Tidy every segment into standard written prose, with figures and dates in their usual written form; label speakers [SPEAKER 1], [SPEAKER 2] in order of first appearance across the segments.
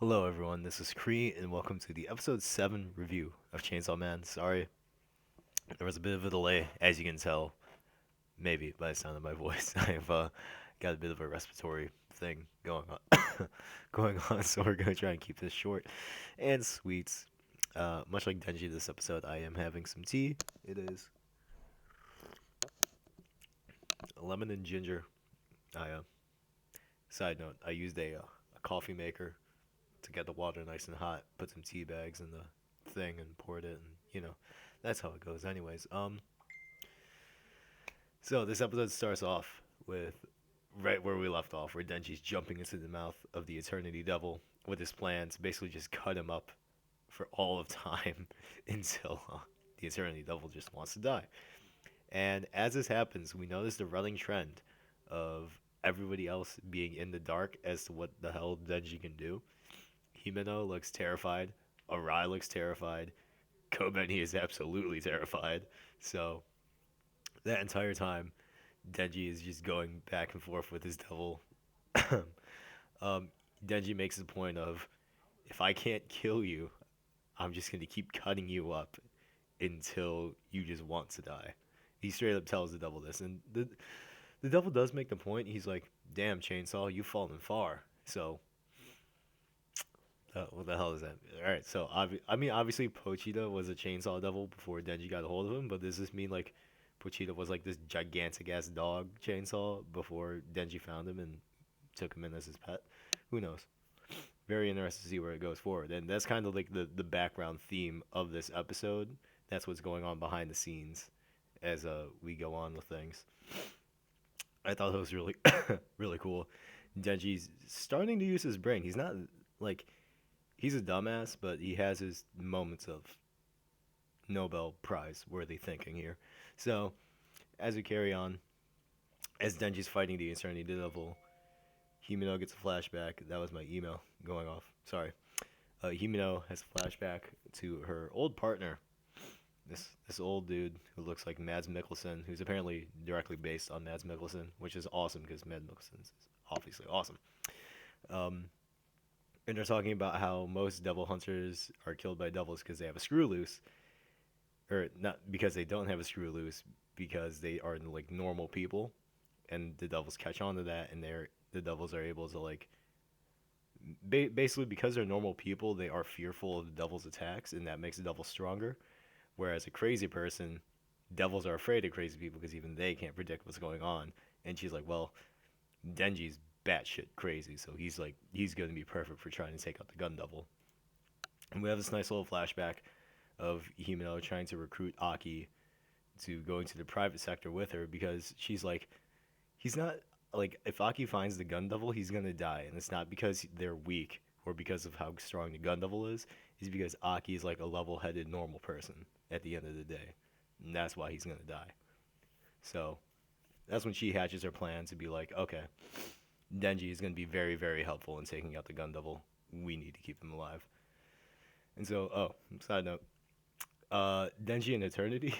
[SPEAKER 1] Hello, everyone. This is Cree, and welcome to the episode 7 review of Chainsaw Man. Sorry, there was a bit of a delay, as you can tell, maybe by the sound of my voice. I've got a bit of a respiratory thing going on, so we're gonna try and keep this short and sweet. Much like Denji this episode, I am having some tea. It is lemon and ginger. Side note, I used a coffee maker to get the water nice and hot, put some tea bags in the thing and poured it, and that's how it goes. Anyways, so this episode starts off with right where we left off, where Denji's jumping into the mouth of the Eternity Devil with his plan to basically just cut him up for all of time until the Eternity Devil just wants to die. And as this happens, we notice the running trend of everybody else being in the dark as to what the hell Denji can do. Himeno looks terrified. Arai looks terrified. Kobeni is absolutely terrified. So that entire time, Denji is just going back and forth with his devil. um, Denji makes the point of, if I can't kill you, I'm just gonna keep cutting you up until you just want to die. He straight up tells the devil this, and the devil does make the point. He's like, "Damn, Chainsaw, you've fallen far." So what the hell is that? All right, so I mean, obviously Pochita was a chainsaw devil before Denji got a hold of him, but does this mean like Pochita was like this gigantic ass dog chainsaw before Denji found him and took him in as his pet? Who knows? Very interested to see where it goes forward, and that's kind of like the background theme of this episode. That's what's going on behind the scenes as we go on with things. I thought it was really really cool. Denji's starting to use his brain. He's not like he's a dumbass, but he has his moments of Nobel Prize worthy thinking here. So, as we carry on, as Denji's fighting the Eternity Devil, Himeno gets a flashback. That was my email going off. Sorry. Himeno has a flashback to her old partner, this old dude who looks like Mads Mikkelsen, who's apparently directly based on Mads Mikkelsen, which is awesome because Mads Mikkelsen is obviously awesome. Um, and they're talking about how most devil hunters are killed by devils because they have a screw loose, or not because they don't have a screw loose, because they are like normal people, and the devils catch on to that, and the devils are able to like basically because they're normal people, they are fearful of the devil's attacks, and that makes the devil stronger. Whereas a crazy person, devils are afraid of crazy people because even they can't predict what's going on. And she's like, well, Denji's batshit crazy, so he's going to be perfect for trying to take out the gun devil. And we have this nice little flashback of Himeno trying to recruit Aki to go into the private sector with her because she's like, he's not like if Aki finds the gun devil, he's gonna die, and it's not because they're weak or because of how strong the gun devil is. It's because Aki is like a level-headed normal person at the end of the day, and that's why he's gonna die. So that's when she hatches her plan to be like, okay, Denji is gonna be very very helpful in taking out the gun devil. We need to keep him alive. And so, side note, Denji and Eternity.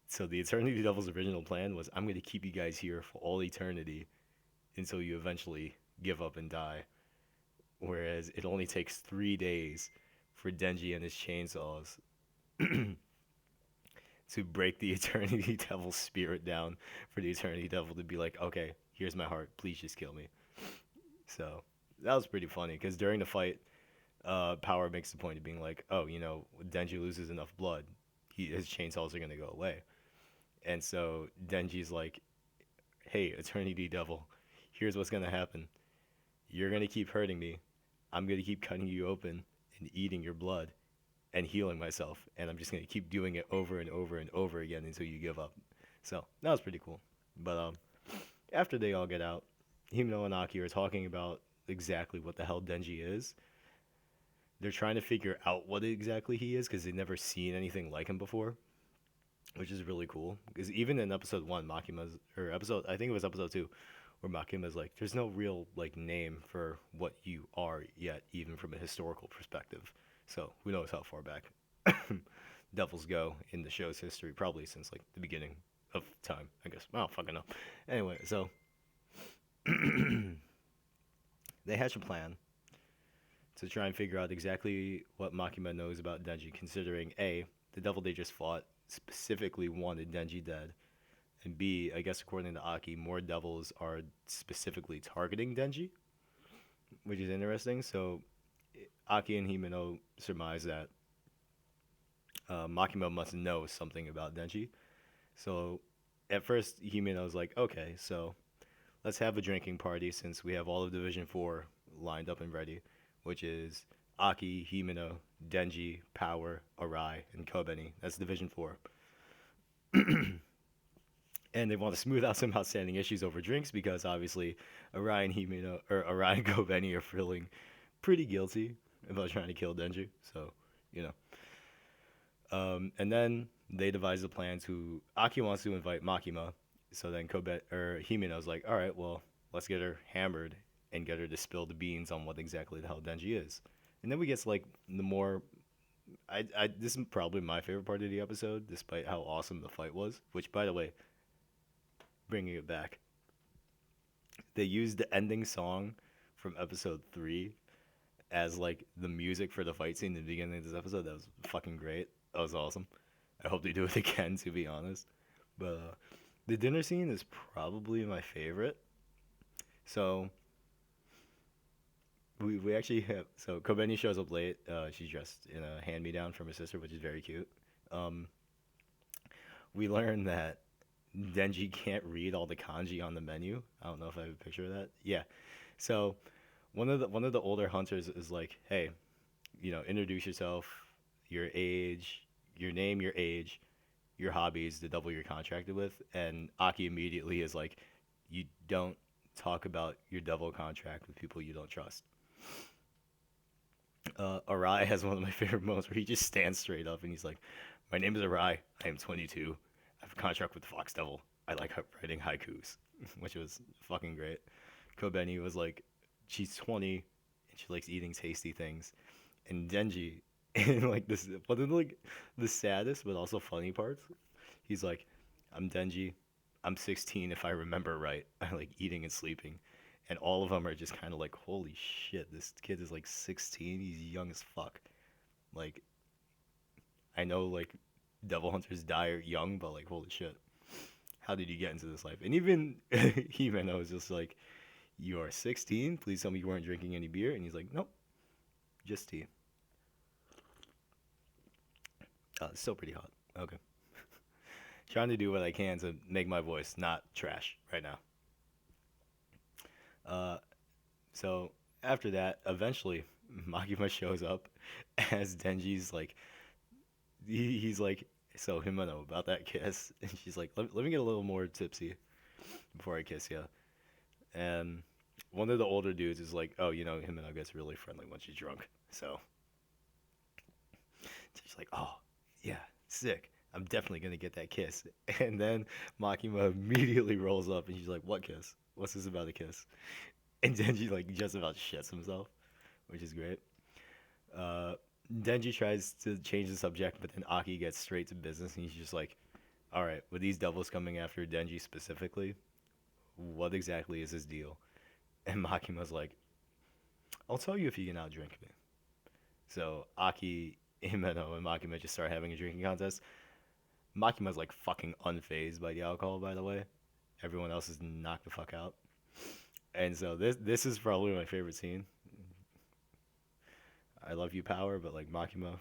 [SPEAKER 1] So the Eternity Devil's original plan was, I'm gonna keep you guys here for all eternity until you eventually give up and die. Whereas it only takes 3 days for Denji and his chainsaws to break the Eternity Devil's spirit down for the Eternity Devil to be like, okay, here's my heart, please just kill me. So that was pretty funny because during the fight, Power makes the point of being like, oh, Denji loses enough blood, his chainsaws are gonna go away. And so Denji's like, hey, Eternity Devil, here's what's gonna happen. You're gonna keep hurting me. I'm gonna keep cutting you open and eating your blood and healing myself. And I'm just gonna keep doing it over and over and over again until you give up. So that was pretty cool. But after they all get out, Himeno and Aki are talking about exactly what the hell Denji is. They're trying to figure out what exactly he is because they've never seen anything like him before, which is really cool. Because even in episode one, Makima's or episode, I think it was episode two, where Makima's like, "There's no real like name for what you are yet, even from a historical perspective." So who knows how far back Devils go in the show's history? Probably since like the beginning of time, I guess. I don't fucking know. Anyway, so they hatch a plan to try and figure out exactly what Makima knows about Denji, considering A, the devil they just fought specifically wanted Denji dead, and B, I guess according to Aki, more devils are specifically targeting Denji, which is interesting. So Aki and Himeno surmise that Makima must know something about Denji. So at first, Himeno's like, okay, so let's have a drinking party since we have all of Division 4 lined up and ready, which is Aki, Himeno, Denji, Power, Arai, and Kobeni. That's Division 4. And they want to smooth out some outstanding issues over drinks because obviously Arai and Himeno, or Arai and Kobeni are feeling pretty guilty about trying to kill Denji. So, you know. And then they devise a plan to. Aki wants to invite Makima, so then Kobe or Himeno's like, all right, well, let's get her hammered and get her to spill the beans on what exactly the hell Denji is. And then we get to, like the more. This is probably my favorite part of the episode, despite how awesome the fight was. Which, by the way, bringing it back, they used the ending song from episode 3 as like the music for the fight scene in the beginning of this episode. That was fucking great. That was awesome. I hope they do it again, to be honest. But the dinner scene is probably my favorite. So we actually have, so Kobeni shows up late. She's dressed in a hand me down from her sister, which is very cute. Um, we learn that Denji can't read all the kanji on the menu. I don't know if I have a picture of that. Yeah. So one of the older hunters is like, hey, introduce yourself, your age, your name, your age, your hobbies, the double you're contracted with. And Aki immediately is like, you don't talk about your double contract with people you don't trust. Arai has one of my favorite moments where he just stands straight up and he's like, my name is Arai. I am 22. I have a contract with the Fox Devil. I like writing haikus, which was fucking great. Kobeni was like, she's 20 and she likes eating tasty things. And Denji, in like this, one of like the saddest but also funny parts, he's like, I'm Denji. I'm 16 if I remember right. I like eating and sleeping. And all of them are just kind of like, holy shit, this kid is like 16. He's young as fuck. Like, I know like devil hunters die young, but like, holy shit. How did you get into this life? And even Himeno was just like, you are 16. Please tell me you weren't drinking any beer. And he's like, nope, just tea. It's still pretty hot. Okay. Trying to do what I can to make my voice not trash right now. Uh, so after that, eventually Makima shows up as Denji's like he's like, so Himeno about that kiss, and she's like, let me get a little more tipsy before I kiss you. And one of the older dudes is like, oh, Himeno gets really friendly when she's drunk. So she's like, oh yeah, sick. I'm definitely gonna get that kiss. And then Makima immediately rolls up and she's like, what kiss? What's this about a kiss? And Denji like just about shits himself, which is great. Uh, Denji tries to change the subject, but then Aki gets straight to business, and he's just like, "All right, with these devils coming after Denji specifically, what exactly is his deal?" And Makima's like, "I'll tell you if you can outdrink me." So Aki, Himeno, and Makima just start having a drinking contest. Makima's like fucking unfazed by the alcohol, by the way. Everyone else is knocked the fuck out. And so this is probably my favorite scene. I love you, Power, but like Makima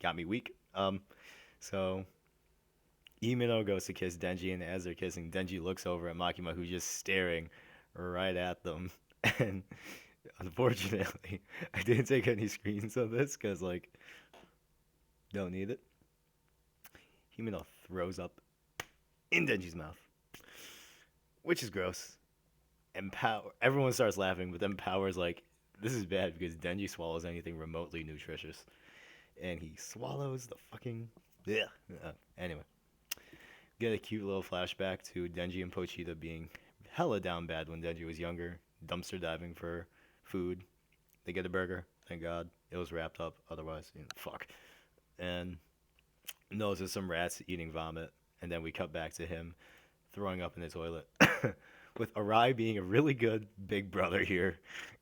[SPEAKER 1] got me weak. So Imino goes to kiss Denji, and as they're kissing, Denji looks over at Makima, who's just staring right at them. And unfortunately, I didn't take any screens of this because like don't need it. Himeno throws up in Denji's mouth, which is gross. And everyone starts laughing, but then Power's like, this is bad because Denji swallows anything remotely nutritious. And he swallows the fucking. Yeah. Anyway, get a cute little flashback to Denji and Pochita being hella down bad when Denji was younger, dumpster diving for food. They get a burger, thank God. It was wrapped up, otherwise, fuck. And notices some rats eating vomit, and then we cut back to him throwing up in the toilet. With Arai being a really good big brother here,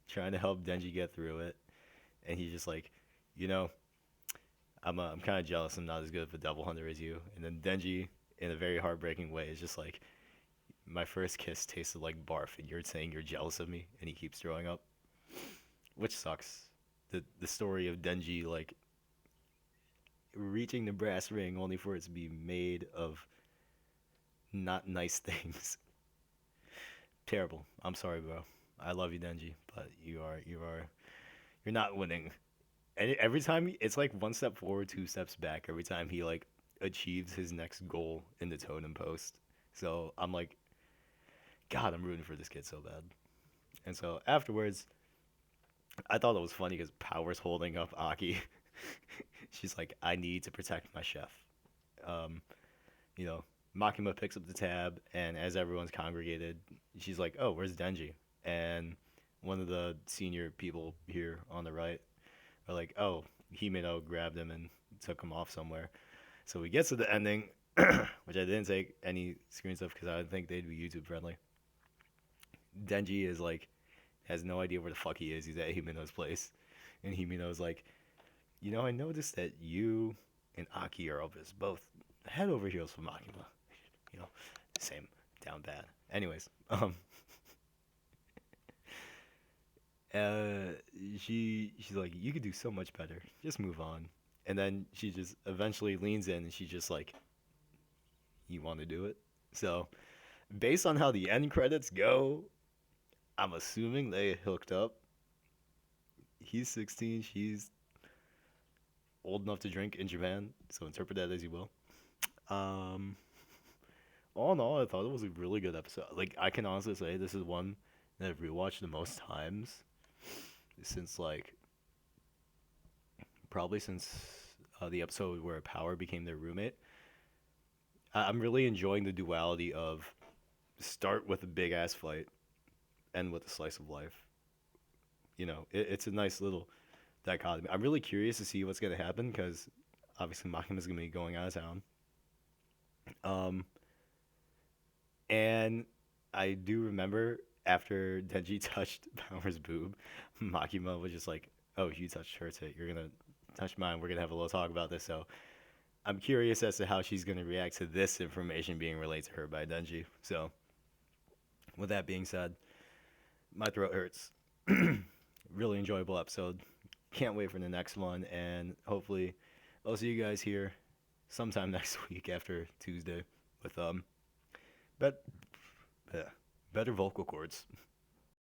[SPEAKER 1] trying to help Denji get through it. and he's just like, you know, I'm kind of jealous. I'm not as good of a devil hunter as you. And then Denji, in a very heartbreaking way, is just like, my first kiss tasted like barf, and you're saying you're jealous of me, and he keeps throwing up, which sucks. The story of Denji like reaching the brass ring only for it to be made of not nice things. Terrible. I'm sorry, bro. I love you, Denji, but you're not winning. And every time it's like one step forward, two steps back. Every time he like achieves his next goal in the totem post. So I'm like, God, I'm rooting for this kid so bad. And so afterwards, I thought it was funny because Power's holding up Aki. She's like, I need to protect my chef. Um, you know, Makima picks up the tab, and as everyone's congregated, she's like, "Oh, where's Denji?" And one of the senior people here on the right are like, "Oh, Himeno grabbed him and took him off somewhere." So we get to the ending, which I didn't take any screens of because I didn't think they'd be YouTube friendly. Denji is like, has no idea where the fuck he is. He's at Himeno's place, and Himeno's like, I noticed that you and Aki are always both head over heels for Makima. You know, same, down bad. Anyways, uh, she's like, you could do so much better. Just move on. And then she just eventually leans in and she's just like, you want to do it? So based on how the end credits go, I'm assuming they hooked up. He's 16. She's old enough to drink in Japan. So interpret that as you will. Um, all in all, I thought it was a really good episode. Like I can honestly say, this is one that I've rewatched the most times since like probably since the episode where Power became their roommate. I'm really enjoying the duality of start with a big ass fight, end with a slice of life. It's a nice little dichotomy. I'm really curious to see what's gonna happen because obviously Makima is gonna be going out of town. Um, and I do remember after Denji touched Power's boob, Makima was just like, "Oh, you touched her tit. You're gonna touch mine. We're gonna have a little talk about this." So I'm curious as to how she's gonna react to this information being relayed to her by Denji. So with that being said, my throat hurts. Really enjoyable episode. Can't wait for the next one, and hopefully, I'll see you guys here sometime next week after Tuesday with bet- better vocal cords.